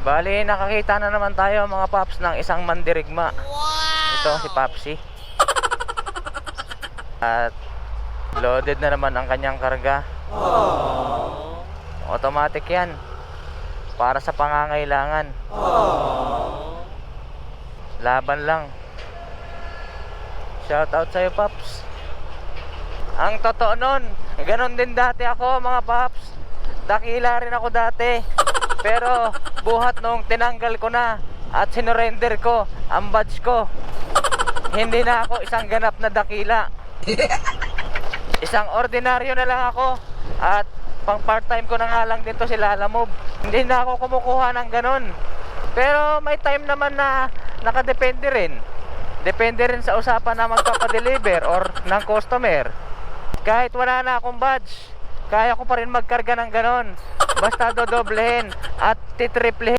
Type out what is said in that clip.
Bali, nakakita na naman tayo mga paps ng isang mandirigma. Ito si Papsi. At loaded na naman ang kanyang karga. Automatic yan, para sa pangangailangan. Laban lang. Shout out sa'yo, Paps. Ang totoo nun, ganon din dati ako mga Paps. Dakila rin ako dati. Pero buhat nung tinanggal ko na at sinurrender ko ang badge ko, hindi na ako isang ganap na dakila. Isang ordinaryo na lang ako. At pang part-time ko na nga lang dito si Lalamove. Hindi na ako kumukuha ng ganon. Pero may time naman na nakadepende rin. Depende rin sa usapan na magpapadeliver or ng customer. Kahit wala na akong badge, kaya ko pa rin magkarga ng ganon. Basta dodoblehin at titriplehin